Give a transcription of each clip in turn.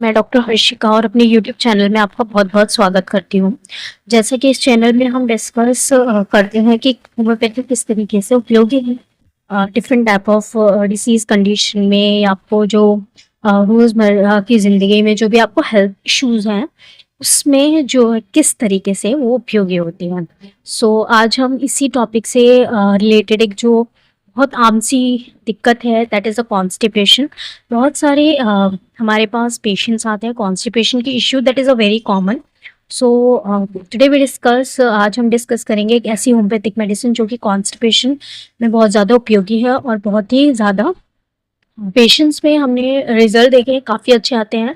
मैं डॉक्टर हर्षिका और अपने यूट्यूब चैनल में आपका बहुत-बहुत स्वागत करती हूँ। जैसे कि इस चैनल में हम डिस्कस करते हैं कि होम्योपैथी किस तरीके से उपयोगी है different type of disease condition में या आपको जो रोज़मर्रा की ज़िंदगी में जो भी आपको हेल्थ इश्यूज़ हैं, उसमें जो है किस तरीके से वो उपयोगी होती हैं। सो आज हम इसी टॉपिक से रिलेटेड एक जो बहुत आम सी दिक्कत है दैट इज़ अ कॉन्स्टिपेशन। बहुत सारे हमारे पास पेशेंट्स आते हैं कॉन्स्टिपेशन की issue that is a very common. So today we discuss आज हम डिस्कस करेंगे एक ऐसी होम्योपैथिक मेडिसिन जो कि कॉन्स्टिपेशन में बहुत ज़्यादा उपयोगी है और बहुत ही ज़्यादा पेशेंट्स में हमने रिजल्ट देखे काफ़ी अच्छे आते हैं।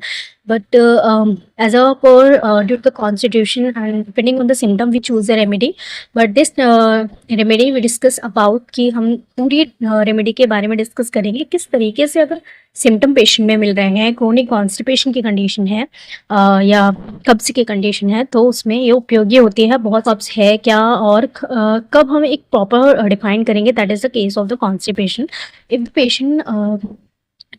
But as a per due to the constitution and depending on the symptom we choose a remedy. But this remedy we discuss about कि हम पूरी रेमेडी के बारे में डिस्कस करेंगे किस तरीके से अगर सिम्टम पेशेंट में मिल रहे हैं, क्रोनिक कॉन्स्टिपेशन की कंडीशन है या कब्ज की कंडीशन है, तो उसमें ये उपयोगी होती है। बहुत कब्ज है क्या और कब हम एक प्रॉपर डिफाइन करेंगे that is the case of the constipation. If the patient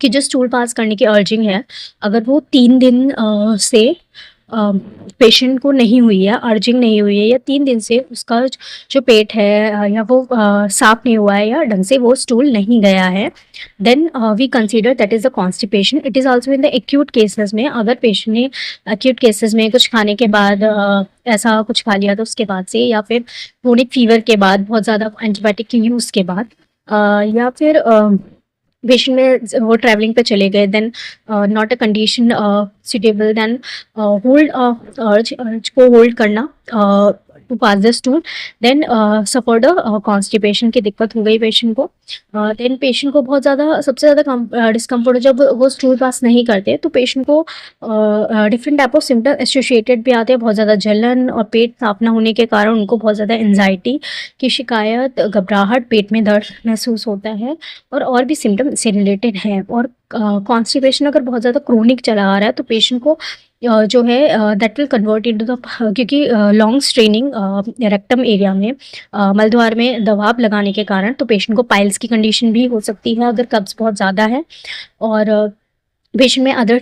कि जो स्टूल पास करने की अर्जिंग है, अगर वो 3 दिन से पेशेंट को नहीं हुई है, अर्जिंग नहीं हुई है या 3 दिन से उसका जो पेट है या वो साफ नहीं हुआ है या ढंग से वो स्टूल नहीं गया है, then we consider that is the constipation. It is also in the acute cases में, अगर पेशेंट ने एक्यूट केसेस में कुछ खाने के बाद ऐसा कुछ खा लिया तो उसके बाद से, या फिर क्रोनिक फीवर के बाद, बहुत ज़्यादा एंटीबायोटिक के यूज़ के बाद, या फिर पेशेंट में वो ट्रैवलिंग पे चले गए, then not a condition suitable, then hold urge को होल्ड करना to pass the stool, then suffered constipation की दिक्कत हो गई पेशेंट को। देन पेशेंट को बहुत ज़्यादा सबसे ज़्यादा डिस्कम्फर्ट जब वो स्टूल पास नहीं करते तो पेशेंट को different type of symptom associated भी आते हैं। बहुत ज़्यादा जलन और पेट साफ ना होने के कारण उनको बहुत ज़्यादा एंजाइटी की शिकायत, घबराहट, पेट में दर्द महसूस होता है और भी सिम्टम इससे रिलेटेड हैं। और कॉन्स्टिपेशन अगर बहुत ज़्यादा क्रोनिक चला आ रहा है तो पेशेंट को जो है that will convert into the, क्योंकि लॉन्ग स्ट्रेनिंग रेक्टम एरिया में मलद्वार में दबाव लगाने के कारण तो पेशेंट को पाइल्स की कंडीशन भी हो सकती है अगर कब्ज बहुत ज़्यादा है। और पेशेंट में अदर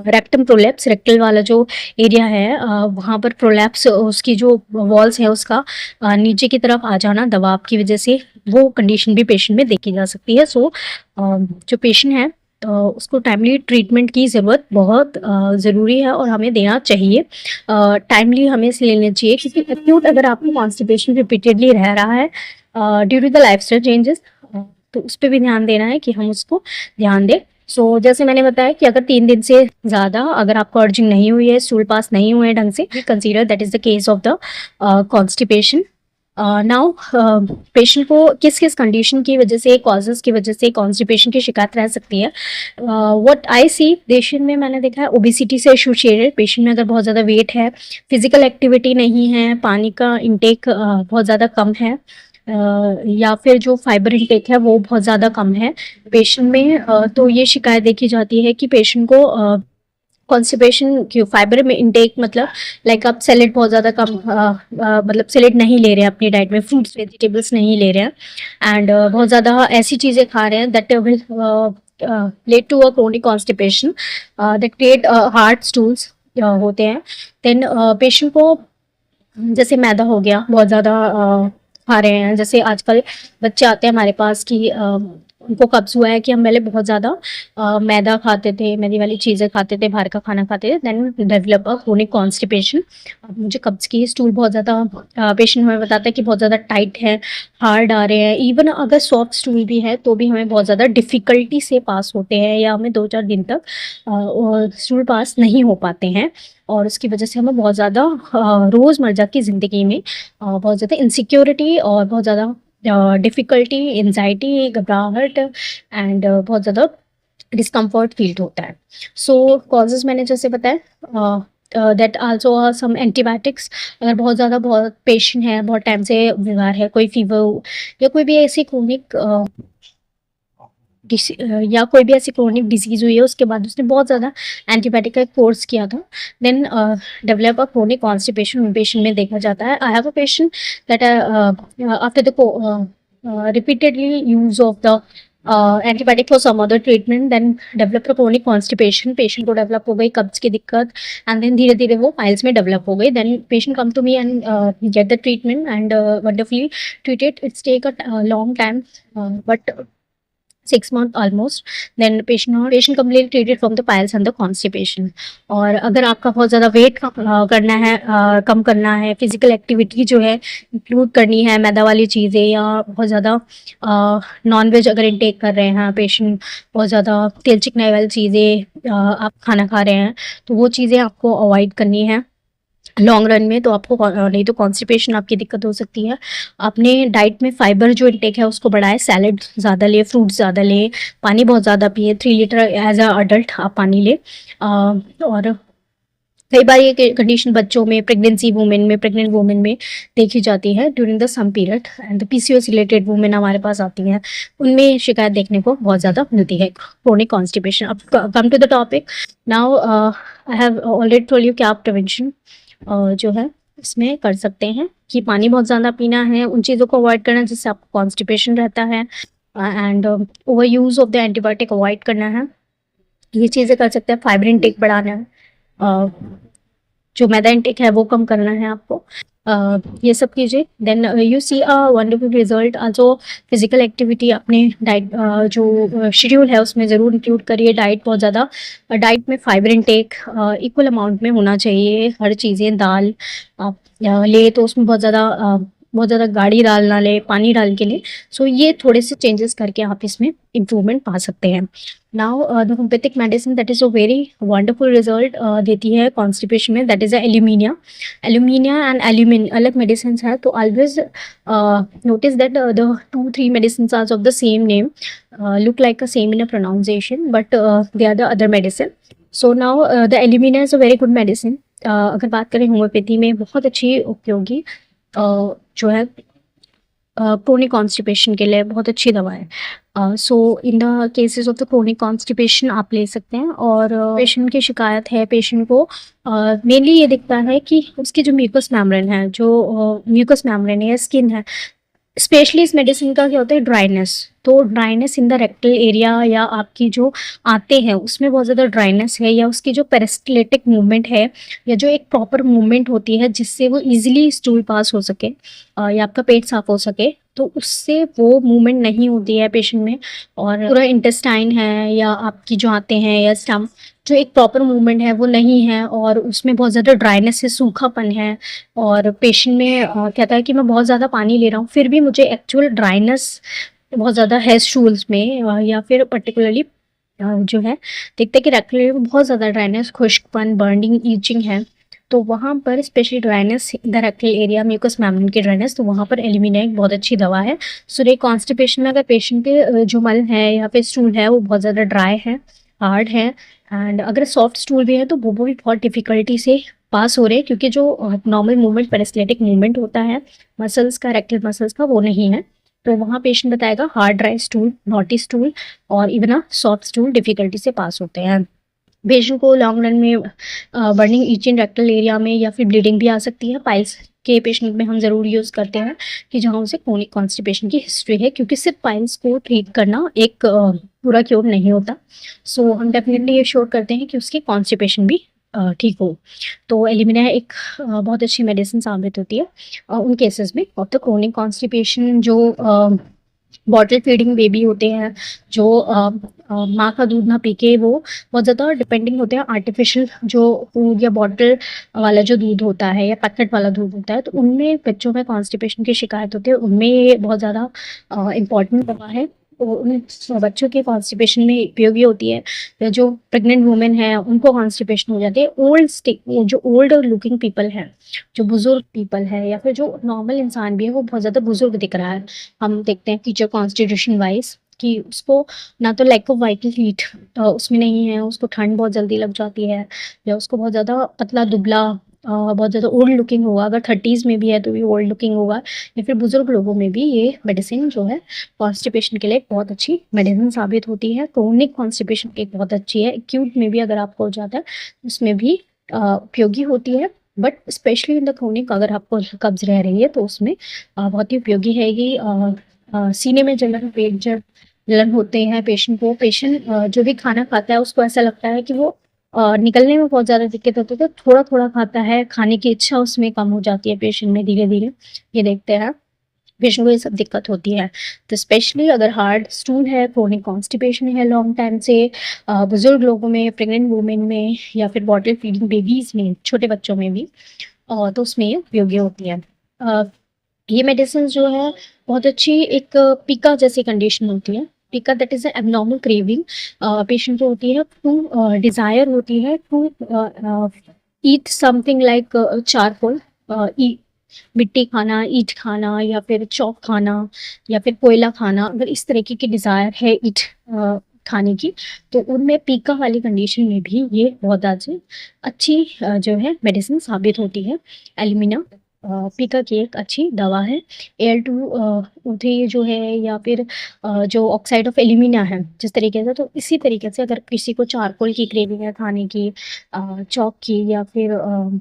रेक्टम प्रोलैप्स, रेक्टल वाला जो एरिया है वहाँ पर प्रोलैप्स, उसकी जो वॉल्स है उसका नीचे की तरफ आ जाना दबाव की वजह से, वो कंडीशन भी पेशेंट में देखी जा सकती है। सो जो पेशेंट है उसको टाइमली ट्रीटमेंट की ज़रूरत बहुत ज़रूरी है और हमें देना चाहिए। टाइमली हमें इसलिए लेना चाहिए क्योंकि एक्यूट अगर आपको कॉन्स्टिपेशन रिपीटेडली रह रहा है due to the lifestyle changes, तो उस पर भी ध्यान देना है कि हम उसको ध्यान दें। सो जैसे मैंने बताया कि अगर 3 दिन से ज़्यादा अगर आपको अर्जिंग नहीं हुई है, स्टूल पास नहीं हुए हैं ढंग से, we consider that is the case of the constipation. Now patient को किस किस कंडीशन की वजह से, कॉजेज़ की वजह से कॉन्स्टिपेशन की शिकायत रह सकती है। व्हाट आई सी पेशेंट में मैंने देखा है ओबेसिटी से एसोसिएटेड, पेशेंट में अगर बहुत ज़्यादा वेट है, फिजिकल एक्टिविटी नहीं है, पानी का इंटेक बहुत ज़्यादा कम है, या फिर जो फाइबर इंटेक है वो बहुत ज़्यादा कम है पेशेंट में, तो ये शिकायत देखी जाती है कि पेशेंट को कॉन्स्टिपेशन क्यों, फाइबर में इंटेक मतलब लाइक आप सैलेड बहुत ज़्यादा कम मतलब सैलेड नहीं ले रहे हैं अपनी डाइट में, फ्रूट्स वेजिटेबल्स नहीं ले रहे हैं, एंड बहुत ज़्यादा ऐसी चीज़ें खा रहे हैं that will lead to a chronic constipation that create hard stools होते हैं। देन पेशेंट को जैसे मैदा हो गया बहुत ज़्यादा खा रहे हैं, जैसे आजकल बच्चे आते हैं हमारे पास कि उनको कब्ज़ हुआ है कि हम पहले बहुत ज़्यादा मैदा खाते थे, मैदी वाली चीज़ें खाते थे, बाहर का खाना खाते थे, then develop a chronic constipation. मुझे कब्ज़ की स्टूल बहुत ज़्यादा पेशेंट हमें बताता है कि बहुत ज़्यादा टाइट है, हार्ड आ रहे हैं, इवन अगर सॉफ्ट स्टूल भी है तो भी हमें बहुत ज़्यादा डिफ़िकल्टी से पास होते हैं या हमें 2-4 दिन तक स्टूल पास नहीं हो पाते हैं। और उसकी वजह से हमें बहुत ज़्यादा रोज़मर्रा की ज़िंदगी में बहुत ज़्यादा इनसिक्योरिटी और बहुत ज़्यादा डिफ़िकल्टी, एंजाइटी, घबराहट एंड बहुत ज़्यादा डिस्कम्फर्ट फील होता है। सो कॉजेज़ मैंने जैसे बताया, दैट आल्सो सम एंटीबायोटिक्स, अगर बहुत ज़्यादा बहुत पेशेंट है, बहुत टाइम से बीमार है, कोई फीवर या कोई भी ऐसी क्रोनिक या कोई भी ऐसी क्रोनिक डिजीज़ हुई है उसके बाद उसने बहुत ज़्यादा एंटीबायोटिक का कोर्स किया था, then develop a chronic constipation patient में देखा जाता है। I have a patient that after the repeatedly use of the antibiotic for some other treatment, then develop chronic constipation, patient को डेवलप हो गई कब्ज की दिक्कत, एंड देन धीरे धीरे वो पाइल्स में डेवलप हो गई, then patient come to me and get the treatment and wonderfully treated. It's take a long time, but 6 months almost. Then patient completely treated from the piles and the constipation. और अगर आपका बहुत ज़्यादा wait करना है, कम करना है, physical activity जो है इंक्लूड करनी है, मैदा वाली चीज़ें या बहुत ज़्यादा नॉन वेज अगर इनटेक कर रहे हैं पेशेंट, बहुत ज़्यादा तेल चिकनाई वाली चीज़ें आप खाना खा रहे हैं, तो वो चीज़ें आपको अवॉइड करनी है लॉन्ग रन में. तो आपको नहीं तो कॉन्स्टिपेशन आपकी दिक्कत हो सकती है. अपने डाइट में फाइबर जो इंटेक है उसको बढ़ाए, सैलड ज़्यादा ले, फ्रूट्स ज़्यादा ले, पानी बहुत ज़्यादा पिए, 3 लीटर एज अ अडल्ट आप पानी ले. और कई बार ये कंडीशन बच्चों में, प्रेगनेंसी वुमेन में, प्रेग्नेंट वुमेन में देखी जाती है during the some period, and PCOS related women हमारे पास आती हैं, उनमें शिकायत देखने को बहुत ज़्यादा मिलती है क्रोनिक कॉन्स्टिपेशन. अब come to the topic now. I have already told you कि आप प्रिवेंशन जो है इसमें कर सकते हैं कि पानी बहुत ज़्यादा पीना है, उन चीज़ों को अवॉइड करना जिससे आपको कॉन्स्टिपेशन रहता है, and over use of the antibiotic avoid करना है. ये चीज़ें कर सकते हैं. फाइबर इंटेक बढ़ाना है, जो मैदा इंटेक है वो कम करना है आपको. ये सब कीजिए. Then you see a wonderful result. Also physical activity अपने डाइट जो शेड्यूल है उसमें ज़रूर इंक्लूड करिए. डाइट बहुत ज़्यादा, डाइट में फाइबर इंटेक इक्वल अमाउंट में होना चाहिए. हर चीज़ें, दाल आप ले तो उसमें बहुत ज़्यादा गाढ़ी दाल ना ले, पानी डाल के ले. सो ये थोड़े से चेंजेस करके आप इसमें इम्प्रूवमेंट पा सकते हैं. Now the homeopathic medicine that is a very wonderful result देती है कॉन्स्टिपेशन में, that is a alumina. Alumina and alumen अलग मेडिसिन है, तो always notice that the 2-3 medicine are of the same name, look like a same in a pronunciation, but they are the other medicine. So now the alumina is a very good medicine. अगर बात करें homeopathy में बहुत अच्छी उपयोगी जो है chronic constipation के लिए बहुत अच्छी दवा है. So in the cases of the chronic constipation आप ले सकते हैं. और पेशेंट की शिकायत है, पेशेंट को मेनली ये दिखता है कि उसकी जो म्यूकस मेम्ब्रेन है, जो म्यूकस मेम्ब्रेन है, स्किन है, स्पेशली इस मेडिसिन का क्या होता है, ड्राइनेस. तो dryness in the rectal area या आपकी जो आते हैं उसमें बहुत ज़्यादा ड्राइनेस है, या उसकी जो पेरिस्टलेटिक मूवमेंट है, या जो एक प्रॉपर मूवमेंट होती है जिससे वो इजीली स्टूल पास हो सके या आपका पेट साफ हो सके, तो उससे वो मूवमेंट नहीं होती है पेशेंट में. और पूरा इंटेस्टाइन है या आपकी जो आते हैं या स्टमक, जो एक प्रॉपर मूवमेंट है वो नहीं है, और उसमें बहुत ज़्यादा ड्राइनेस है, सूखापन है, और पेशेंट में कहता है कि मैं बहुत ज़्यादा पानी ले रहा हूँ फिर भी मुझे एक्चुअल ड्राइनेस बहुत ज़्यादा है स्टूल्स में, या फिर पर्टिकुलरली जो है देखते हैं कि रेक्टल एरिया में बहुत ज़्यादा ड्राइनेस, खुश्कपन, बर्निंग, ईचिंग है. तो वहाँ पर specially dryness in the rectal area, mucous membrane की ड्राइनेस, तो वहाँ पर एल्यूमिनिया एक बहुत अच्छी दवा है. सो ये कॉन्स्टिपेशन में अगर पेशेंट के जो मल है या फिर स्टूल है वो बहुत ज़्यादा ड्राई है, हार्ड है, एंड अगर सॉफ्ट स्टूल भी है तो वो भी बहुत डिफ़िकल्टी से पास हो रहे हैं, क्योंकि जो नॉर्मल मूवमेंट, पेरिस्टलेटिक मूवमेंट होता है मसल्स का, रेक्टल मसल्स का, वो नहीं है. तो वहाँ पेशेंट बताएगा hard dry stool, knotty stool और even a soft stool difficulty से पास होते हैं. पेशेंट को लॉन्ग रन में बर्निंग, ईचिंग रेक्टल एरिया में या फिर ब्लीडिंग भी आ सकती है. पाइल्स के पेशेंट में हम ज़रूर यूज़ करते हैं कि जहाँ उसे क्रोनिक कॉन्स्टिपेशन की हिस्ट्री है, क्योंकि सिर्फ पाइल्स को ट्रीट करना एक पूरा क्योर नहीं होता. सो हम डेफिनेटली ये श्योर करते हैं कि उसकी कॉन्स्टिपेशन भी ठीक हो. तो एल्यूमिनिया एक बहुत अच्छी मेडिसिन साबित होती है उन केसेस में ऑफ द क्रोनिक कॉन्स्टिपेशन. जो बॉटल फीडिंग बेबी होते हैं, जो माँ का दूध ना पी के वो बहुत ज़्यादा डिपेंडिंग होते हैं आर्टिफिशियल जो फूड या बॉटल वाला जो दूध होता है या पैकेट वाला दूध होता है, तो उनमें बच्चों में कॉन्स्टिपेशन की शिकायत होती है. उनमें ये बहुत ज़्यादा इम्पॉर्टेंट दवा है. तो उन बच्चों के कॉन्स्टिपेशन में उपयोगी होती है. या जो प्रेग्नेंट वुमेन है उनको कॉन्स्टिपेशन हो जाती है. जो ओल्ड लुकिंग पीपल हैं, जो बुजुर्ग पीपल है, या फिर जो नॉर्मल इंसान भी है वो बहुत ज़्यादा बुजुर्ग दिख रहा है, हम देखते हैं फीचर कॉन्स्टिट्यूशन वाइज, कि उसको ना तो लैक ऑफ वाइटल हीट उसमें नहीं है, उसको ठंड बहुत जल्दी लग जाती है, या उसको बहुत ज़्यादा पतला दुबला, बहुत ज़्यादा ओल्ड लुकिंग होगा. अगर 30s में भी है तो भी ओल्ड लुकिंग होगा. या फिर बुजुर्ग लोगों में भी ये मेडिसिन जो है कॉन्स्टिपेशन के लिए एक बहुत अच्छी मेडिसिन साबित होती है. क्रोनिक कॉन्स्टिपेशन एक बहुत अच्छी है. एक्यूट में भी अगर आपको हो जाता है उसमें भी उपयोगी होती है, but specially in the chronic अगर आपको कब्ज रह रही है तो उसमें बहुत ही उपयोगी है. ये सीने में जलन, पेट दर्द जलन होते हैं पेशेंट को। पेशेंट जो भी खाना खाता है उसको ऐसा लगता है कि वो निकलने में बहुत ज़्यादा दिक्कत होती है, तो थोड़ा-थोड़ा खाता है, खाने की इच्छा उसमें कम हो जाती है पेशेंट में धीरे-धीरे, ये देखते हैं। पेशेंट को ये सब दिक्कत होती है। तो स्पेशली अगर हार्ड स्टूल है, क्रोनिक कॉन्स्टिपेशन है लॉन्ग टाइम से, बुज़ुर्ग लोगों में, प्रेग्नेंट वुमेन में या फिर बॉटल फीडिंग बेबीज़ में, छोटे बच्चों में भी तो उसमें ये उपयोगी होती है। अ, ये मेडिसिन जो है बहुत अच्छी एक पिका जैसी कंडीशन होती है। Pica that is abnormal craving patient को होती है टू डिज़ायर होती है to eat something like charcoal, ई मिट्टी खाना, ईंट खाना या फिर चॉक खाना या फिर कोयला खाना, अगर इस तरीके की डिज़ायर है ईंट खाने की, तो उनमें पीका वाली कंडीशन में भी ये बहुत अच्छी जो है मेडिसिन साबित होती है। एल्यूमिना पीका की एक अच्छी दवा है। Al2O3 जो है या फिर जो ऑक्साइड ऑफ एल्यूमिना है जिस तरीके से, तो इसी तरीके से अगर किसी को चारकोल की क्रेविंग है खाने की, चॉक की या फिर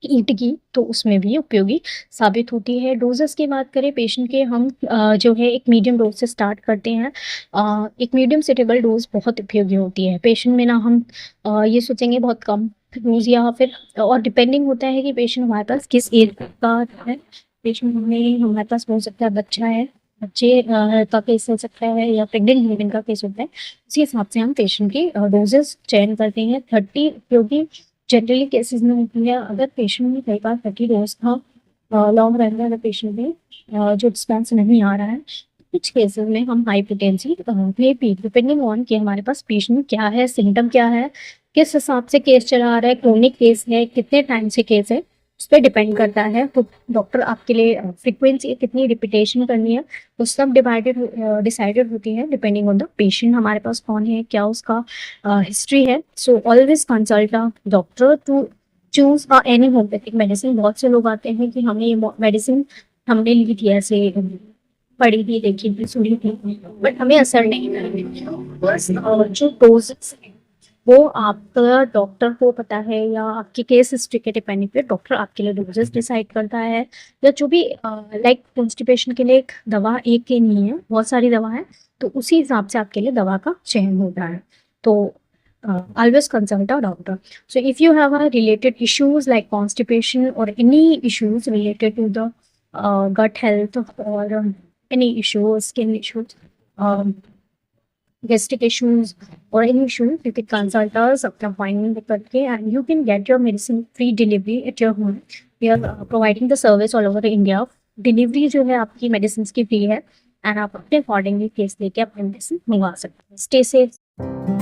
ईंट की, तो उसमें भी उपयोगी साबित होती है। डोजेस की बात करें पेशेंट के, हम जो है एक मीडियम डोज से स्टार्ट करते हैं। एक मीडियम सूटेबल डोज बहुत उपयोगी होती है पेशेंट में ना। हम ये सोचेंगे बहुत कम डोज या फिर, और डिपेंडिंग होता है कि पेशेंट हमारे पास किस एज का है। पेशेंट में हमारे पास हो सकता है बच्चा है, बच्चे का केस हो सकता है या प्रेग्नेंट वुमेन का केस होता है, उसी हिसाब से हम पेशेंट की डोजेस चयन करते हैं। 30 उपयोगी जनरली केसेस में होती है। अगर पेशेंट में कई बार 30 डोज का लॉन्ग रन में अगर पेशेंट में जो रिस्पॉन्स नहीं आ रहा है, कुछ केसेस में हम high potency may be depending on कि हमारे पास पेशेंट क्या है, सिम्टम क्या है, किस हिसाब से केस चला रहा है, क्रोनिक केस है, कितने टाइम से केस है, उस पर डिपेंड करता है। तो डॉक्टर आपके लिए फ्रिक्वेंसी कितनी रिपीटेशन करनी है वो सब डिसाइडेड होती है डिपेंडिंग ऑन द पेशेंट, हमारे पास कौन है, क्या उसका हिस्ट्री है। So always consult a doctor to choose any homeopathic medicine. बहुत से लोग आते हैं कि हमें ये मेडिसिन हमने ली थी, ऐसे पढ़ी थी, देखी थी, सुनी थी, बट हमें असर नहीं कर बस जो डोजेस है वो आपका डॉक्टर को पता है या आपकी केस हिस्ट्री के डिपेंडिंग पे डॉक्टर आपके लिए डोजेस डिसाइड करता है। या जो भी लाइक कॉन्स्टिपेशन के लिए एक दवा एक ही नहीं है, बहुत सारी दवा है, तो उसी हिसाब से आपके लिए दवा का चयन होता है। तो always consult a doctor. So if you have a related issues like constipation or any issues related to the gut health or any issues, skin issues, um, gastric issues or any issues, you can consult us अपना appointment book करके, and you can get your medicine free delivery at your home. We are providing the service all over India. Delivery जो है आपकी medicine की free है, and आप अपने accordingly case लेके अपने मेडिसिन मंगवा सकते हैं। Stay safe.